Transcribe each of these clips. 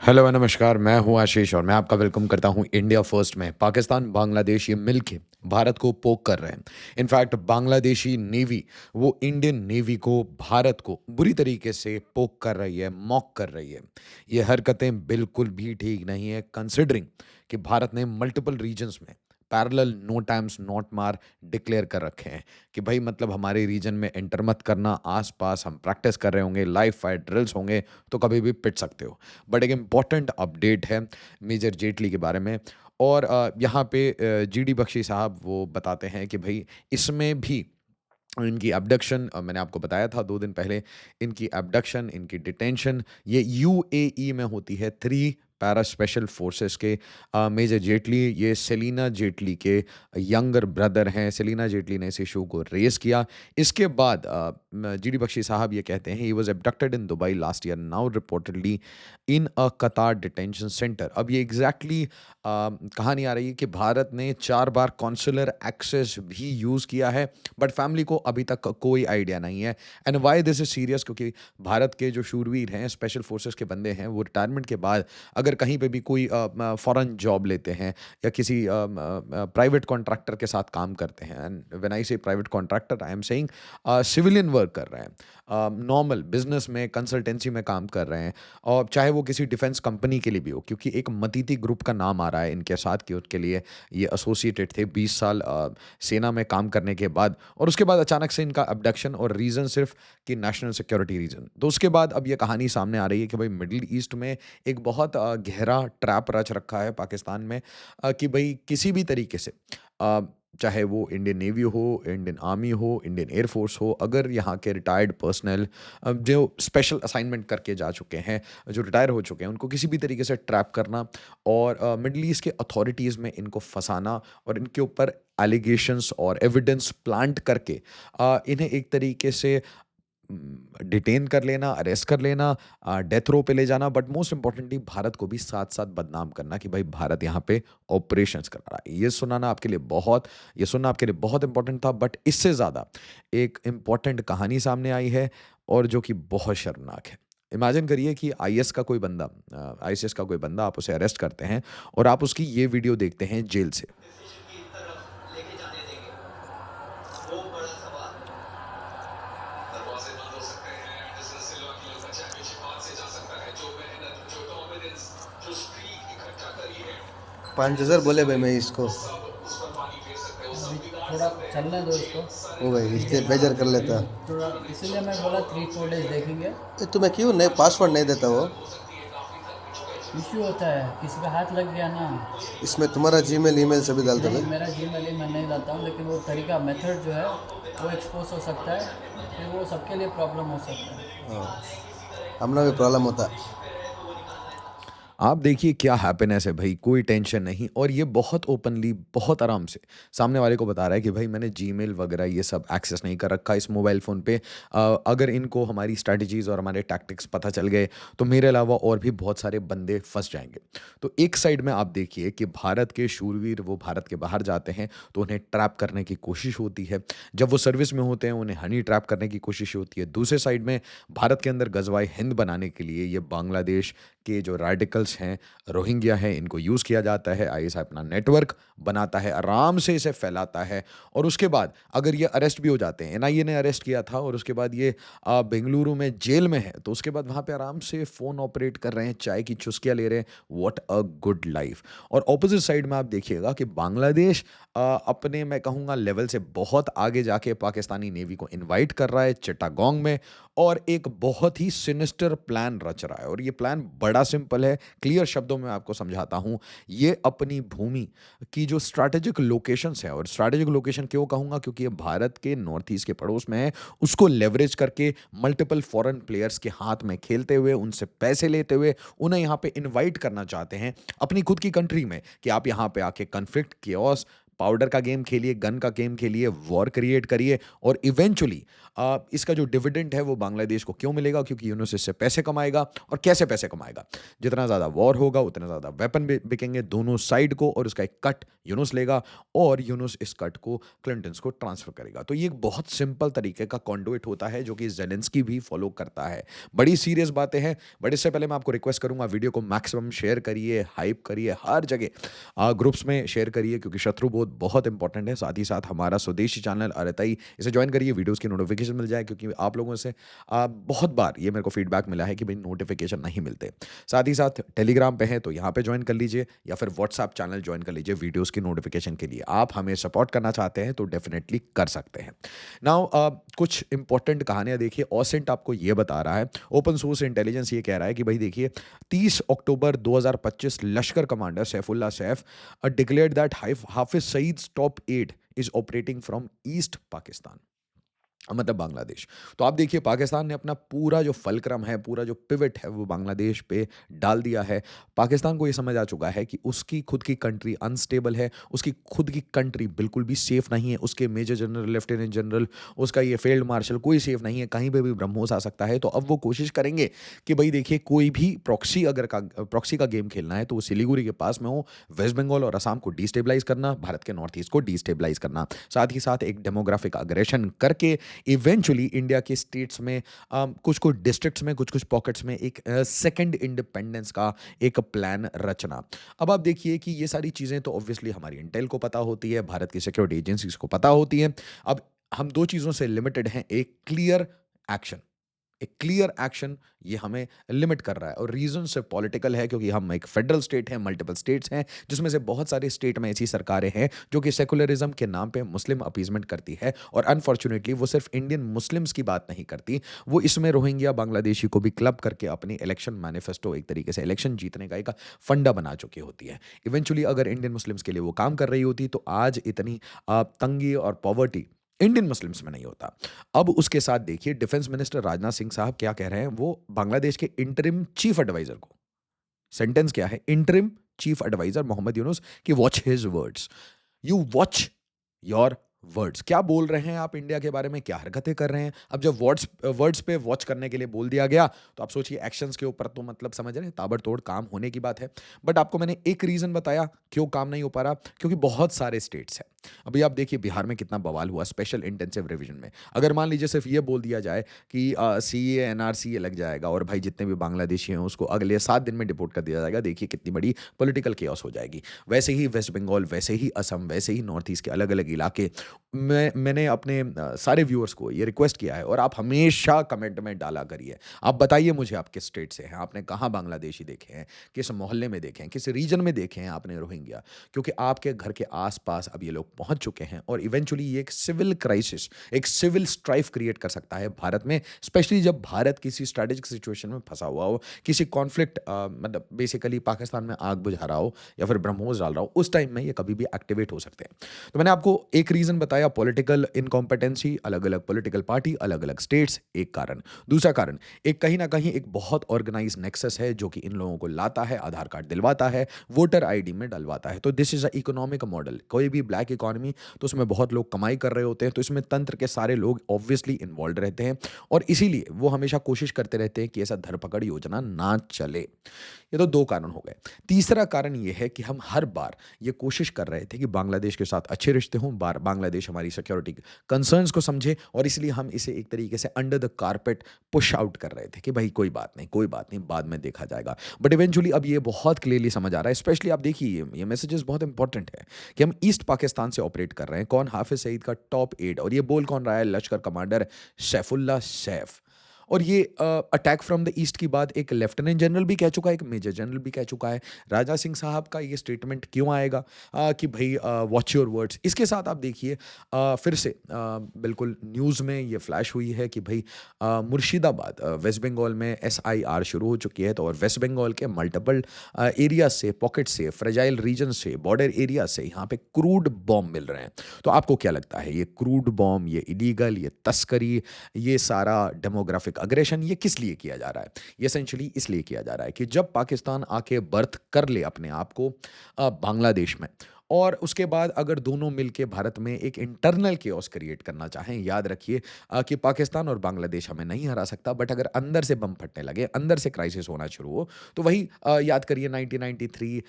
Hello व नमस्कार, मैं हूँ आशीष और मैं आपका वेलकम करता हूँ इंडिया फर्स्ट में। पाकिस्तान, बांग्लादेश ये मिलके भारत को पोक कर रहे हैं। इनफैक्ट बांग्लादेशी नेवी वो इंडियन नेवी को, भारत को बुरी तरीके से पोक कर रही है, मॉक कर रही है। ये हरकतें बिल्कुल भी ठीक नहीं है कंसिडरिंग कि भारत ने मल्टीपल रीजन्स में पैरेलल नो टाइम्स नॉट मार डिक्लेयर कर रखे हैं कि भाई मतलब हमारे रीजन में एंटर मत करना, आस-पास हम प्रैक्टिस कर रहे होंगे, लाइव फायर ड्रिल्स होंगे, तो कभी भी पिट सकते हो। बट एक इम्पॉर्टेंट अपडेट है मेजर जेटली के बारे में और यहाँ पे जीडी बख्शी साहब वो बताते हैं कि भाई इसमें भी इनकी एब्डक्शन मैंने आपको बताया था 2 दिन पहले, इनकी एब्डक्शन, इनकी डिटेंशन ये यूएई में होती है। 3 पैरा स्पेशल फोर्सेस के मेजर जेटली ये सेलिना जेटली के यंगर ब्रदर हैं। सेलिना जेटली ने इस इश्यू को रेज़ किया। इसके बाद जीडी बख्शी साहब ये कहते हैं he was abducted in Dubai last year now reportedly in a Qatar detention centre. अब ये एग्ज़ैक्टली कहानी आ रही है कि भारत ने 4 बार कॉन्सुलर एक्सेस भी यूज़ किया है, बट फैमिली को अभी तक कोई आइडिया नहीं है। And why this is serious, क्योंकि भारत के जो शूरवीर हैं, स्पेशल फोर्सेस के बंदे हैं, वो रिटायरमेंट के बाद अगर कहीं पे भी कोई फॉरेन जॉब लेते हैं या किसी प्राइवेट कॉन्ट्रैक्टर के साथ काम करते हैं, एंड व्हेन आई से private contractor I am saying civilian work कर रहे हैं, नॉर्मल बिजनेस में कंसल्टेंसी में काम कर रहे हैं, और चाहे वो किसी डिफेंस कंपनी के लिए भी हो, क्योंकि एक मतीती ग्रुप का नाम आ रहा है इनके साथ कि उसके लिए ये एसोसिएटेड थे 20 साल सेना में काम करने के बाद, और उसके बाद अचानक से इनका अबडक्शन और रीज़न सिर्फ कि नेशनल सिक्योरिटी रीज़न। तो उसके बाद अब ये कहानी सामने आ रही है कि भाई मिडल ईस्ट में एक बहुत गहरा ट्रैप रच रखा है पाकिस्तान में, कि भाई किसी भी तरीके से अ, चाहे वो इंडियन नेवी हो, इंडियन आर्मी हो, इंडियन एयर फोर्स हो, अगर यहाँ के रिटायर्ड पर्सनल जो स्पेशल असाइनमेंट करके जा चुके हैं, जो रिटायर हो चुके हैं, उनको किसी भी तरीके से ट्रैप करना और मिडल ईस्ट के अथॉरिटीज़ में इनको फंसाना और इनके ऊपर एलिगेशंस और एविडेंस प्लांट करके इन्हें एक तरीके से डिटेन कर लेना, अरेस्ट कर लेना, डेथ रो पे ले जाना, बट मोस्ट इम्पोर्टेंटली भारत को भी साथ-साथ बदनाम करना कि भाई भारत यहाँ पे ऑपरेशंस कर रहा है। ये सुनना आपके लिए बहुत इम्पोर्टेंट था, बट इससे ज़्यादा एक इम्पोर्टेंट कहानी सामने आई है और जो कि बहुत शर्मनाक है। इमेजिन करिए कि आईएस का कोई बंदा आईसीएस का कोई बंदा, आप उसे अरेस्ट करते हैं और आप उसकी ये वीडियो देखते हैं जेल से। डिसीजन की तरफ लेके जाने देंगे वो बड़ा सवाल है। दरवाजे बंद हो सकते हैं, जिस सिल्वा की लोग चैंपियनशिप हाथ से जा सकता है। जो मेहनत, जो डोमिनेंस, जो स्ट्रीक इकट्ठा करी है 5,000 मैंचेस्टर बोले भाई सिटी मैं ने, इसको। वो सब उस पर पानी फेर सकते हैं, वो अभी सब बिगाड़ थोड़ा सकते हैं। चलने दो इसको। ये सारे ओ भाई तरीके इसलिए से बेजार कर हारने के लेता। थोड़ा इन्हें इसीलिए मैं बोला समझाओ, 3-4 डेज देखेंगे। तुम्हें क्यों नहीं आज की पासवर्ड नहीं कॉमेडी देता वो? अलग हो सकती है, काफी तक पिच पे चली इश्यू होता है, किसी का हाथ लग गया ना। इसमें तुम्हारा जीमेल ईमेल सभी डालते नहीं, भाई। मेरा जीमेल मैं नहीं लाता हूँ, लेकिन वो तरीका मेथड जो है वो एक्सपोज हो सकता है, फिर वो सबके लिए प्रॉब्लम हो सकता है। हाँ, हमने भी प्रॉब्लम होता। आप देखिए क्या हैप्पीनेस है भाई, कोई टेंशन नहीं, और ये बहुत ओपनली, बहुत आराम से सामने वाले को बता रहा है कि भाई मैंने जीमेल वगैरह ये सब एक्सेस नहीं कर रखा इस मोबाइल फ़ोन पे। अगर इनको हमारी स्ट्रैटेजीज़ और हमारे टैक्टिक्स पता चल गए तो मेरे अलावा और भी बहुत सारे बंदे फंस जाएंगे। तो एक साइड में आप देखिए कि भारत के शूरवीर वो भारत के बाहर जाते हैं तो उन्हें ट्रैप करने की कोशिश होती है, जब वो सर्विस में होते हैं उन्हें हनी ट्रैप करने की कोशिश होती है। दूसरे साइड में भारत के अंदर गजवाए हिंद बनाने के लिए ये बांग्लादेश के जो रेडिकल्स हैं, रोहिंग्या हैं, इनको यूज़ किया जाता है। आईएसआई अपना नेटवर्क बनाता है, आराम से इसे फैलाता है, और उसके बाद अगर ये अरेस्ट भी हो जाते हैं, एनआईए ने अरेस्ट किया था और उसके बाद ये बेंगलुरु में जेल में है, तो उसके बाद वहाँ पे आराम से फ़ोन ऑपरेट कर रहे हैं, चाय की चुस्कियाँ ले रहे हैं। What a good life. और ऑपोजिट साइड में आप देखिएगा कि बांग्लादेश अपने मैं कहूँगा लेवल से बहुत आगे जाके पाकिस्तानी नेवी को इनवाइट कर रहा है चिटागोंग में, और एक बहुत ही सिनिस्टर प्लान रच रहा है, और ये प्लान बड़ा सिंपल है। क्लियर शब्दों में आपको समझाता हूँ। ये अपनी भूमि की जो स्ट्रैटेजिक लोकेशंस हैं, और स्ट्रैटेजिक लोकेशन क्यों कहूँगा, क्योंकि ये भारत के नॉर्थ ईस्ट के पड़ोस में है, उसको लेवरेज करके मल्टीपल फॉरेन प्लेयर्स के हाथ में खेलते हुए, उनसे पैसे लेते हुए उन्हें यहाँ पे इनवाइट करना चाहते हैं अपनी खुद की कंट्री में, कि आप यहाँ पे आके कन्फ्लिक्ट, केओस, पाउडर का गेम खेलिए, गन का गेम खेलिए, वॉर क्रिएट करिए और इवेंचुअली इसका जो डिविडेंड है वो बांग्लादेश को क्यों मिलेगा? क्योंकि यूनुस इससे पैसे कमाएगा और कैसे पैसे कमाएगा? जितना ज़्यादा वॉर होगा उतना ज़्यादा वेपन बिकेंगे दोनों साइड को और उसका एक कट यूनुस लेगा और यूनुस इस कट को क्लिंटन्स को ट्रांसफर करेगा। तो ये एक बहुत सिंपल तरीके का कॉन्डुइट होता है जो कि ज़ेलेंस्की भी फॉलो करता है। बड़ी सीरियस बातें हैं, बट इससे पहले मैं आपको रिक्वेस्ट करूंगा वीडियो को मैक्सिमम शेयर करिए, हाइप करिए, हर जगह ग्रुप्स में शेयर करिए क्योंकि शत्रुबोध बहुत इंपॉर्टेंट है। साथ ही साथ हमारा स्वदेशी चैनल अरताई, इसे ज्वाइन करिए, वीडियोस की नोटिफिकेशन मिल जाए क्योंकि आप लोगों से बहुत बार ये मेरे को फीडबैक मिला है कि भाई नोटिफिकेशन नहीं मिलते। साथ ही साथ टेलीग्राम पे हैं तो यहाँ पे ज्वाइन कर लीजिए या फिर व्हाट्सएप चैनल ज्वाइन कर लीजिए वीडियोस की नोटिफिकेशन के लिए। आप हमें सपोर्ट करना चाहते हैं तो डेफिनेटली कर सकते हैं। नाउ कुछ इंपॉर्टेंट कहानियां देखिए। ऑसेंट आपको ये बता रहा है, ओपन सोर्स इंटेलिजेंस ये कह रहा है कि भाई देखिए 30 October 2025 Lashkar commander Saifullah Saif declared that Hafiz Saeed top 8 is operating from east Pakistan, मतलब बांग्लादेश। तो आप देखिए पाकिस्तान ने अपना पूरा जो फलक्रम है, पूरा जो पिवट है वो बांग्लादेश पे डाल दिया है। पाकिस्तान को ये समझ आ चुका है कि उसकी खुद की कंट्री अनस्टेबल है, उसकी खुद की कंट्री बिल्कुल भी सेफ नहीं है, उसके मेजर जनरल, लेफ्टिनेंट जनरल, उसका ये फील्ड मार्शल कोई सेफ नहीं है, कहीं पे भी ब्रह्मोस आ सकता है। तो अब वो कोशिश करेंगे कि भाई देखिए कोई भी प्रॉक्सी का गेम खेलना है तो वो सिलीगुड़ी के पास में हो, वेस्ट बंगाल और असम को डिस्टेबलाइज करना, भारत के नॉर्थ ईस्ट को डिस्टेबलाइज करना, साथ ही साथ एक डेमोग्राफिक अग्रेशन करके इवेंचुअली इंडिया के स्टेट्स में कुछ कुछ डिस्ट्रिक्ट्स में कुछ कुछ पॉकेट्स में एक सेकंड इंडिपेंडेंस का एक प्लान रचना। अब आप देखिए कि ये सारी चीज़ें तो ऑब्वियसली हमारी इंटेल को पता होती है, भारत की सिक्योरिटी एजेंसीज को पता होती है। अब हम दो चीज़ों से लिमिटेड हैं, एक्शन एक क्लियर एक्शन ये हमें लिमिट कर रहा है और रीजन सिर्फ पॉलिटिकल है क्योंकि हम एक फेडरल स्टेट है, मल्टीपल स्टेट्स हैं जिसमें से बहुत सारे स्टेट में ऐसी सरकारें हैं जो कि सेकुलरिज्म के नाम पे मुस्लिम अपीजमेंट करती है और अनफॉर्चुनेटली वो सिर्फ इंडियन मुस्लिम्स की बात नहीं करती, वो इसमें रोहिंग्या बांग्लादेशी को भी क्लब करके अपनी इलेक्शन मैनिफेस्टो, एक तरीके से इलेक्शन जीतने का एक फंडा बना चुकी होती है। इवेंचुअली अगर इंडियन मुस्लिम्स के लिए वो काम कर रही होती तो आज इतनी तंगी और पॉवर्टी इंडियन मुस्लिम्स में नहीं होता। अब उसके साथ देखिए डिफेंस मिनिस्टर राजनाथ सिंह साहब क्या कह रहे हैं, वो बांग्लादेश के इंटरिम चीफ एडवाइजर को, सेंटेंस क्या है, interim chief adviser Mohammad Yunus कि watch his words, you watch your words. क्या बोल रहे हैं आप इंडिया के बारे में, क्या हरकतें कर रहे हैं। अब जब वर्ड्स पे वॉच करने के लिए बोल दिया गया तो आप सोचिए एक्शंस के ऊपर तो मतलब समझ रहे हैं ताबड़तोड़ काम होने की बात है। बट आपको मैंने एक रीजन बताया क्यों काम नहीं हो पा रहा, क्योंकि बहुत सारे स्टेट्स हैं। अभी आप देखिए बिहार में कितना बवाल हुआ स्पेशल इंटेंसिव रिवीजन में। अगर मान लीजिए सिर्फ ये बोल दिया जाए कि सीए एनआरसीए लग जाएगा और भाई जितने भी बांग्लादेशी हैं उसको अगले 7 दिन में डिपोर्ट कर दिया जाएगा, देखिए कितनी बड़ी पॉलिटिकल केओस हो जाएगी। वैसे ही वेस्ट बंगाल, वैसे ही असम, वैसे ही नॉर्थ ईस्ट के अलग अलग इलाके। मैंने अपने सारे व्यूअर्स को ये रिक्वेस्ट किया है और आप हमेशा कमेंट में डाला करिए, आप बताइए मुझे आप किस स्टेट से हैं, आपने कहाँ बांग्लादेशी देखे हैं, किस मोहल्ले में देखे हैं, किस रीजन में देखे हैं आपने रोहिंग्या, क्योंकि आपके घर के आसपास अब ये लोग पहुंच चुके हैं और इवेंचुअली ये एक सिविल क्राइसिस, एक सिविल स्ट्राइफ क्रिएट कर सकता है भारत में, स्पेशली जब भारत किसी स्ट्रेटेजिक सिचुएशन में फंसा हुआ हो, किसी कॉन्फ्लिक्ट मतलब बेसिकली पाकिस्तान में आग बुझा रहा हो या फिर ब्रह्मोस डाल रहा हो, उस टाइम में ये कभी भी एक्टिवेट हो सकते हैं। तो मैंने आपको एक रीजन बताया, पॉलिटिकल इनकॉम्पिटेंसी, अलग अलग पॉलिटिकल पार्टी, अलग अलग स्टेट्स, एक कारण। दूसरा कारण एक कहीं ना कहीं एक बहुत ऑर्गेनाइज नेक्सस है जो कि इन लोगों को लाता है, आधार कार्ड दिलवाता है, वोटर आईडी में डलवाता है। तो this is a economic model. कोई भी ब्लैक इकोनॉमी तो उसमें बहुत लोग कमाई कर रहे होते हैं, तो इसमें तंत्र के सारे लोग ऑब्वियसली इन्वॉल्व रहते हैं और इसीलिए वो हमेशा कोशिश करते रहते हैं कि ऐसा धरपकड़ योजना ना चले। ये तो दो कारण हो गए। तीसरा कारण ये है कि हम हर बार ये कोशिश कर रहे थे कि बांग्लादेश के साथ अच्छे रिश्ते हों, बांग्लादेश हमारी सिक्योरिटी कंसर्न्स को समझे और इसलिए हम इसे एक तरीके से under the carpet push out कर रहे थे कि भाई कोई बात नहीं, बाद में देखा जाएगा। बट इवेंचुअली अब ये बहुत क्लियरली समझ आ रहा है, स्पेशली आप देखिए ये मैसेजेस बहुत इंपॉर्टेंट है कि हम ईस्ट पाकिस्तान से ऑपरेट कर रहे हैं। कौन? हाफिज सईद का टॉप 8 और ये बोल कौन रहा है? लश्कर कमांडर सैफुल्ला सैफ। और ये अटैक फ्रॉम द ईस्ट की बात एक लेफ्टिनेंट जनरल भी कह चुका है, एक मेजर जनरल भी कह चुका है। राजा सिंह साहब का ये स्टेटमेंट क्यों आएगा कि भाई वॉच योर वर्ड्स। इसके साथ आप देखिए फिर से बिल्कुल न्यूज़ में ये फ्लैश हुई है कि भाई मुर्शिदाबाद वेस्ट बंगाल में SIR शुरू हो चुकी है। तो और वेस्ट बंगाल के मल्टीपल एरिया से, पॉकेट से, फ्रेजाइल रीजन से, बॉर्डर एरिया से यहाँ पे क्रूड बॉम्ब मिल रहे हैं। तो आपको क्या लगता है ये क्रूड बॉम्ब, ये इलीगल, ये तस्करी, ये सारा डेमोग्राफिक अग्रेशन ये किस लिए किया जा रहा है? ये एसेंशियली इसलिए किया जा रहा है कि जब पाकिस्तान आके बर्थ कर ले अपने आप को बांग्लादेश में और उसके बाद अगर दोनों मिलके भारत में एक इंटरनल केओस क्रिएट करना चाहें, याद रखिए कि पाकिस्तान और बांग्लादेश हमें नहीं हरा सकता, बट अगर अंदर से बम फटने लगे, अंदर से क्राइसिस होना शुरू हो, तो वही याद करिए 1993,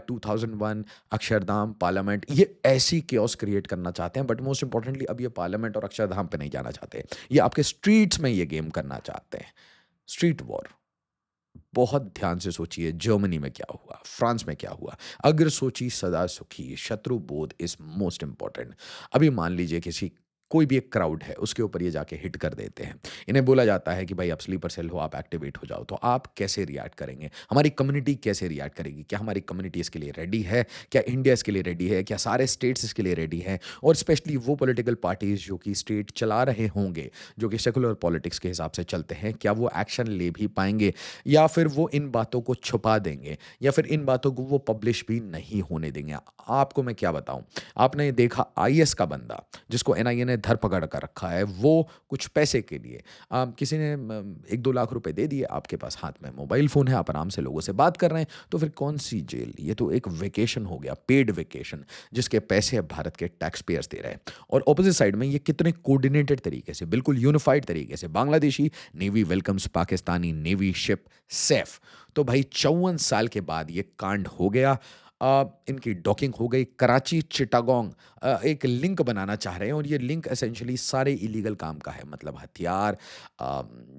2001, अक्षरधाम, पार्लियामेंट, ये ऐसी केओस क्रिएट करना चाहते हैं, बट मोस्ट इंपॉर्टेंटली अब ये पार्लियामेंट और अक्षरधाम पे नहीं जाना चाहते, ये आपके स्ट्रीट्स में ये गेम करना चाहते हैं, स्ट्रीट वॉर। बहुत ध्यान से सोचिए, जर्मनी में क्या हुआ, फ्रांस में क्या हुआ। अग्र सोची सदा सुखी, शत्रु बोध इज मोस्ट इंपॉर्टेंट। अभी मान लीजिए किसी कोई भी एक क्राउड है, उसके ऊपर ये जाके हिट कर देते हैं। इन्हें बोला जाता है कि भाई आप स्लीपर सेल हो, आप एक्टिवेट हो जाओ। तो आप कैसे रिएक्ट करेंगे? हमारी कम्युनिटी कैसे रिएक्ट करेगी? क्या हमारी कम्युनिटी इसके लिए रेडी है? क्या इंडिया इसके लिए रेडी है? क्या सारे स्टेट्स इसके लिए रेडी हैं? और स्पेशली वो पॉलिटिकल पार्टीज जो कि स्टेट चला रहे होंगे, जो कि सेकुलर पॉलिटिक्स के हिसाब से चलते हैं, क्या वो एक्शन ले भी पाएंगे, या फिर वो इन बातों को छुपा देंगे, या फिर इन बातों को वो पब्लिश भी नहीं होने देंगे? आपको मैं क्या बताऊं, आपने देखा आईएस का बंदा जिसको एनआईए ने धर पकड़ कर रखा है, वो कुछ पैसे के लिए किसी ने 1-2 लाख रुपए दे दिए, आपके पास हाथ में मोबाइल फ़ोन है, आप आराम से लोगों से बात कर रहे हैं, तो फिर कौन सी जेल? ये तो एक वेकेशन हो गया, पेड वेकेशन, जिसके पैसे अब भारत के टैक्स पेयर्स दे रहे हैं। और ऑपोजिट साइड में ये कितने कोऑर्डिनेटेड तरीके से, बिल्कुल यूनिफाइड तरीके से, Bangladeshi navy welcomes Pakistani navy ship Saif. तो भाई 54 साल के बाद ये कांड हो गया। इनकी डॉकिंग हो गई। कराची चिटागोंग एक लिंक बनाना चाह रहे हैं, और ये लिंक एसेंशियली सारे इलीगल काम का है, मतलब हथियार,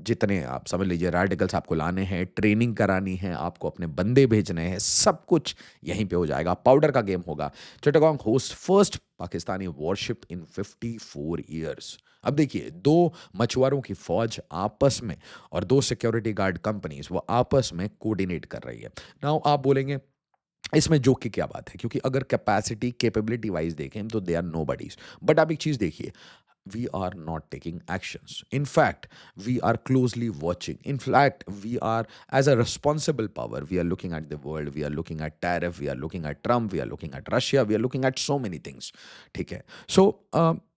जितने आप समझ लीजिए रेडिकल्स आपको लाने हैं, ट्रेनिंग करानी है, आपको अपने बंदे भेजने हैं, सब कुछ यहीं पे हो जाएगा। पाउडर का गेम होगा। Chittagong host first Pakistani warship in 54 years. अब देखिए, दो मछुआरों की फौज आपस में और दो सिक्योरिटी गार्ड कंपनीज वो आपस में कोऑर्डिनेट कर रही है। नाउ आप बोलेंगे इसमें जोक की क्या बात है, क्योंकि अगर कैपेसिटी कैपेबिलिटी वाइज देखें तो they are nobodies. But आप एक चीज देखिए, we are not taking actions. In fact, we are closely watching. In fact, we are, as a responsible power, we are looking at the world, we are looking at tariff, we are looking at Trump, we are looking at Russia, we are looking at so many things. ठीक है? So,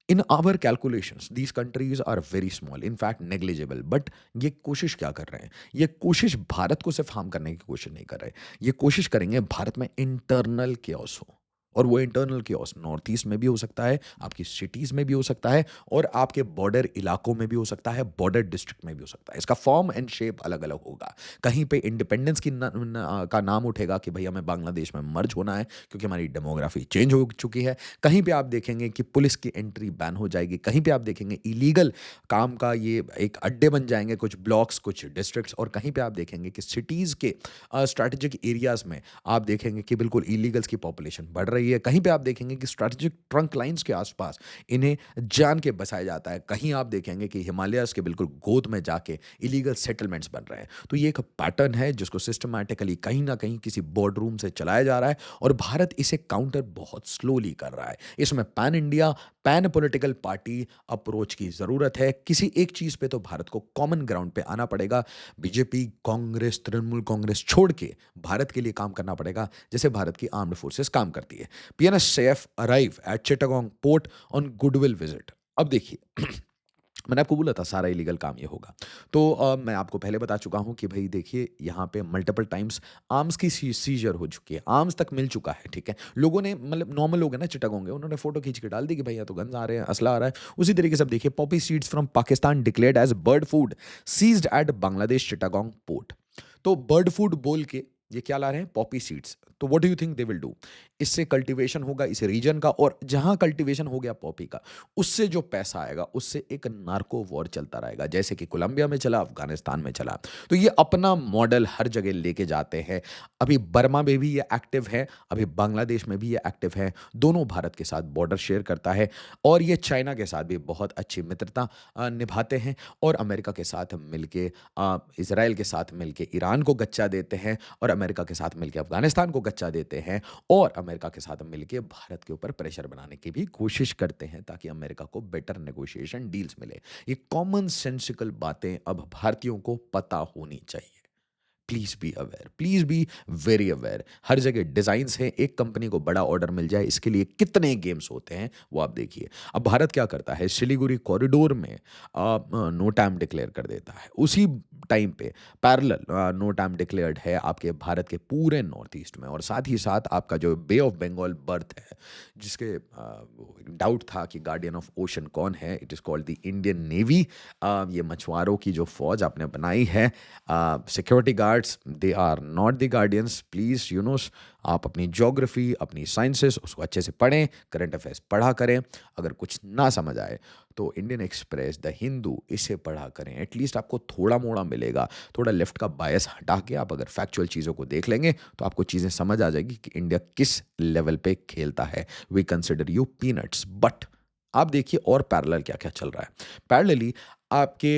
in our calculations, these countries are very small, in fact negligible. But ये कोशिश क्या कर रहे हैं? ये कोशिश भारत को सिर्फ हार्म करने की कोशिश नहीं कर रहे, ये कोशिश करेंगे भारत में इंटरनल केओस हो। और वो इंटरनल केओस नॉर्थ ईस्ट में भी हो सकता है, आपकी सिटीज़ में भी हो सकता है, और आपके बॉर्डर इलाकों में भी हो सकता है, बॉर्डर डिस्ट्रिक्ट में भी हो सकता है। इसका फॉर्म एंड शेप अलग अलग होगा। कहीं पे इंडिपेंडेंस का नाम उठेगा कि भाई हमें बांग्लादेश में मर्ज होना है क्योंकि हमारी डेमोग्राफी चेंज हो चुकी है। कहीं पे आप देखेंगे कि पुलिस की एंट्री बैन हो जाएगी। कहीं पे आप देखेंगे इलीगल काम का ये एक अड्डे बन जाएंगे, कुछ ब्लॉक्स, कुछ डिस्ट्रिक्ट्स। और कहीं पे आप देखेंगे कि सिटीज़ के स्ट्रैटेजिक एरियाज़ में आप देखेंगे कि बिल्कुल इलीगल्स की पॉपुलेशन बढ़ रही है। कहीं पे आप देखेंगे कि स्ट्रैटेजिक ट्रंक लाइंस के आसपास इन्हें जान के बसाया जाता है। कहीं आप देखेंगे कि हिमालयस के बिल्कुल गोद में जाके इलीगल सेटलमेंट्स बन रहे हैं। तो ये एक पैटर्न है जिसको सिस्टमैटिकली कहीं ना कहीं किसी बोर्ड रूम से चलाया जा रहा है, और भारत इसे काउंटर बहुत स्लोली कर रहा है। इसमें pan India, pan political party approach की जरूरत है। किसी एक चीज पे तो भारत को कॉमन ग्राउंड पे आना पड़ेगा। बीजेपी, कांग्रेस, तृणमूल कांग्रेस छोड़ के भारत के लिए काम करना पड़ेगा, जैसे भारत की आर्म्ड फोर्सेस काम करती है। PNS Saif arrive at Chittagong port on goodwill visit. अब देखिए मैंने आपको बोला था सारा इलीगल काम ये होगा। तो मैं आपको पहले बता चुका हूँ कि भाई देखिए, यहाँ पे मल्टीपल टाइम्स आर्म्स की सीजर हो चुकी है, आर्म्स तक मिल चुका है। ठीक है, लोगों ने, मतलब नॉर्मल लोग हैं ना चिटागोंग, उन्होंने फोटो खींच के डाल दी कि भैया तो गन्स आ रहे हैं, असला आ रहा है। उसी तरीके से अब देखिए, poppy seeds from Pakistan declared as bird food seized at Bangladesh Chittagong port. तो बर्ड फूड बोल के ये क्या ला रहे हैं? Poppy seeds. तो what do you think they will do? इससे कल्टीवेशन होगा इस रीजन का, और जहां कल्टीवेशन हो गया पॉपी का, उससे जो पैसा आएगा उससे एक नार्को वॉर चलता रहेगा, जैसे कि कोलंबिया में चला, अफगानिस्तान में चला। तो ये अपना मॉडल हर जगह लेके जाते हैं। अभी बर्मा में भी ये एक्टिव है, अभी बांग्लादेश में भी ये एक्टिव है। दोनों भारत के साथ बॉर्डर शेयर करता है, और ये चाइना के साथ भी बहुत अच्छी मित्रता निभाते हैं, और अमेरिका के साथ मिलके, इसराइल के साथ मिलके ईरान को गच्चा देते हैं, और अमेरिका के साथ मिलके अफगानिस्तान को गच्चा देते हैं, और अमेरिका के साथ मिलके भारत के ऊपर प्रेशर बनाने की भी कोशिश करते हैं ताकि अमेरिका को बेटर नेगोशिएशन डील्स मिले। ये कॉमन सेंसिकल बातें अब भारतीयों को पता होनी चाहिए। Please be aware, please be very aware. हर जगह डिजाइन्स हैं, एक कंपनी को बड़ा ऑर्डर मिल जाए इसके लिए कितने गेम्स होते हैं वो आप देखिए। अब भारत क्या करता है, सिलीगुड़ी कॉरिडोर में नो टाइम डिक्लेयर कर देता है। उसी टाइम पे पैरेलल नो टाइम डिक्लेयर्ड है आपके भारत के पूरे नॉर्थ ईस्ट में, और साथ ही साथ आपका जो बे ऑफ बंगाल बर्थ है, जिसके डाउट था कि गार्डियन ऑफ ओशन कौन है, it is called the Indian navy. ये मछुआरों की जो फौज आपने बनाई है, security guards, they are not the guardians. Please आप अपनी ज्योग्राफी, अपनी साइंसेस उसको अच्छे से पढ़ें, करंट अफेयर्स पढ़ा करें। अगर कुछ ना समझ आए तो इंडियन एक्सप्रेस, द हिंदू, इसे पढ़ा करें, एटलीस्ट आपको थोड़ा मोड़ा मिलेगा। थोड़ा लेफ्ट का बायस हटा के आप अगर फैक्चुअल चीज़ों को देख लेंगे तो आपको चीज़ें समझ आ जाएगी कि इंडिया किस लेवल पे खेलता है। We consider you peanuts. But आप देखिए और पैरेलल क्या क्या चल रहा है। पैरेलली आपके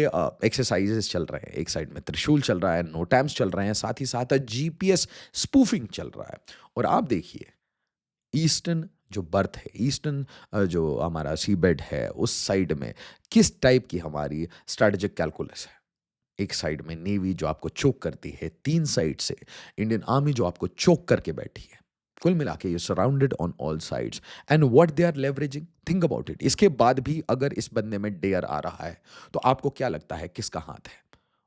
एक्सरसाइजेस चल रहे हैं, एक साइड में त्रिशूल चल रहा है, नोटैम्स चल रहे हैं, साथ ही साथ जीपीएस स्पूफिंग चल रहा है। और आप देखिए ईस्टर्न जो बर्थ है, ईस्टर्न जो हमारा सी बेड है, उस साइड में किस टाइप की हमारी स्ट्रैटेजिक कैलकुलस है। एक साइड में नेवी जो आपको चोक करती है, तीन साइड से इंडियन आर्मी जो आपको चोक करके बैठी है। कुल मिला के you surrounded on all sides, and what they are leveraging, think about it. इसके बाद भी अगर इस बंदे में डेयर आ रहा है तो आपको क्या लगता है किसका हाथ है?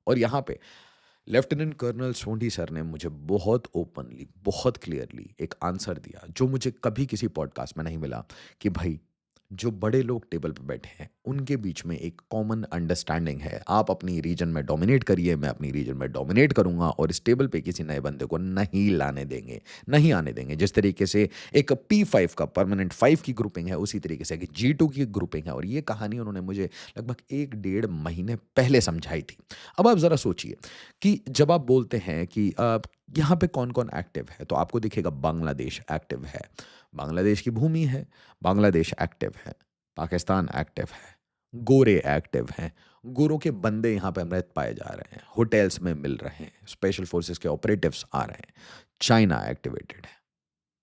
और यहाँ पे लेफ्टिनेंट कर्नल सोंडी सर ने मुझे बहुत ओपनली, बहुत क्लियरली एक आंसर दिया जो मुझे कभी किसी पॉडकास्ट में नहीं मिला, कि भाई जो बड़े लोग टेबल पे बैठे हैं उनके बीच में एक कॉमन अंडरस्टैंडिंग है। आप अपनी रीजन में डोमिनेट करिए, मैं अपनी रीजन में डोमिनेट करूंगा, और इस टेबल पे किसी नए बंदे को नहीं लाने देंगे, नहीं आने देंगे। जिस तरीके से एक P5 का परमानेंट 5 की ग्रुपिंग है, उसी तरीके से एक G2 की ग्रुपिंग है। और ये कहानी उन्होंने मुझे लगभग 1-1.5 महीने पहले समझाई थी। अब आप ज़रा सोचिए कि जब आप बोलते हैं कि यहाँ पे कौन कौन एक्टिव है, तो आपको दिखेगा बांग्लादेश एक्टिव है, बांग्लादेश की भूमि है, बांग्लादेश एक्टिव है, पाकिस्तान एक्टिव है, गोरे एक्टिव हैं, गोरों के बंदे यहाँ पे अमृत पाए जा रहे हैं, होटल्स में मिल रहे हैं, स्पेशल फोर्सेस के ऑपरेटिव्स आ रहे हैं, चाइना एक्टिवेटेड है।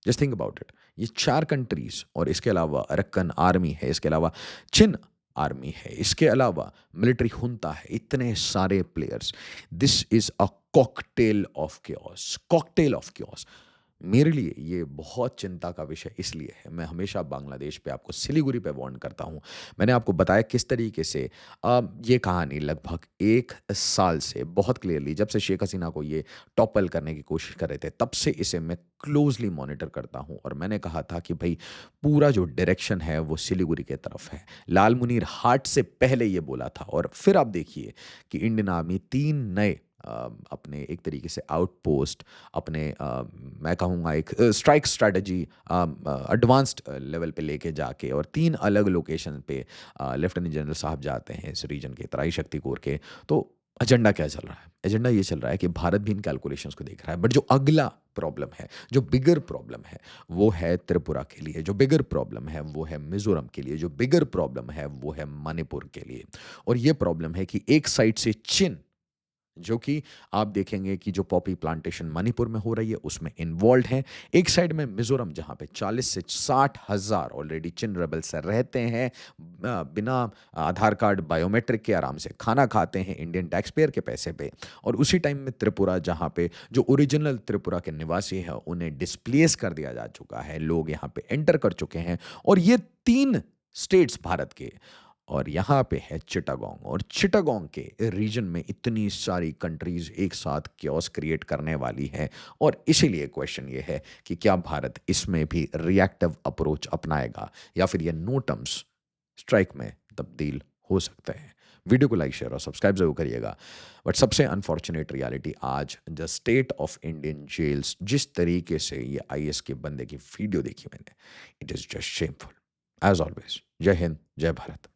Just think about it. ये 4 कंट्रीज, और इसके अलावा अरक्कन आर्मी है, इसके अलावा चिन आर्मी है, इसके अलावा मिलिट्री हुंता है, इतने सारे players. This is a cocktail of chaos, cocktail of chaos. मेरे लिए ये बहुत चिंता का विषय इसलिए है, मैं हमेशा बांग्लादेश पे आपको सिलीगुड़ी पे वार्न करता हूँ। मैंने आपको बताया किस तरीके से ये कहानी लगभग 1 साल से बहुत क्लियरली, जब से शेख हसीना को ये टॉपल करने की कोशिश कर रहे थे, तब से इसे मैं क्लोजली मॉनिटर करता हूँ। और मैंने कहा था कि भाई पूरा जो डायरेक्शन है वो सिलीगुड़ी के तरफ है। लाल मुनीर हाट से पहले ये बोला था, और फिर आप देखिए कि इंडियन आर्मी 3 नए अपने एक तरीके से आउटपोस्ट, अपने मैं कहूँगा एक स्ट्राइक स्ट्रैटेजी एडवांस्ड लेवल पे लेके जाके, और 3 अलग लोकेशन पे लेफ्टिनेंट जनरल साहब जाते हैं इस रीजन के, तराई शक्ति कोर के। तो एजेंडा क्या चल रहा है? एजेंडा ये चल रहा है कि भारत भी इन कैलकुलेशंस को देख रहा है। बट जो अगला प्रॉब्लम है, जो बिगर प्रॉब्लम है, वो है त्रिपुरा के लिए, जो बिगर प्रॉब्लम है वो है मिजोरम के लिए, जो बिगर प्रॉब्लम है वो है मणिपुर के लिए। और ये प्रॉब्लम है कि एक साइड से चीन, जो कि आप देखेंगे कि जो पॉपी प्लांटेशन मणिपुर में हो रही है उसमें इन्वॉल्व हैं। एक साइड में मिजोरम, जहां पे 40 से 60 हज़ार ऑलरेडी चिन रेबल्स रहते हैं, बिना आधार कार्ड, बायोमेट्रिक के आराम से खाना खाते हैं इंडियन टैक्स पेयर के पैसे पे। और उसी टाइम में त्रिपुरा, जहां पे जो ओरिजिनल त्रिपुरा के निवासी हैं उन्हें डिस्प्लेस कर दिया जा चुका है, लोग यहाँ पे एंटर कर चुके हैं। और ये 3 स्टेट्स भारत के, और यहाँ पे है चिटागोंग, और चिटागोंग के रीजन में इतनी सारी कंट्रीज एक साथ क्योस क्रिएट करने वाली हैं। और इसीलिए क्वेश्चन ये है कि क्या भारत इसमें भी रिएक्टिव अप्रोच अपनाएगा, या फिर ये नो टर्म्स स्ट्राइक में तब्दील हो सकते हैं। वीडियो को लाइक, शेयर और सब्सक्राइब जरूर करिएगा। बट सबसे अनफॉर्चुनेट रियलिटी आज, the state of Indian jails, जिस तरीके से ये आईएएस के बंदे की वीडियो देखी मैंने, it is just shameful. As always, Jai Hind, जय भारत।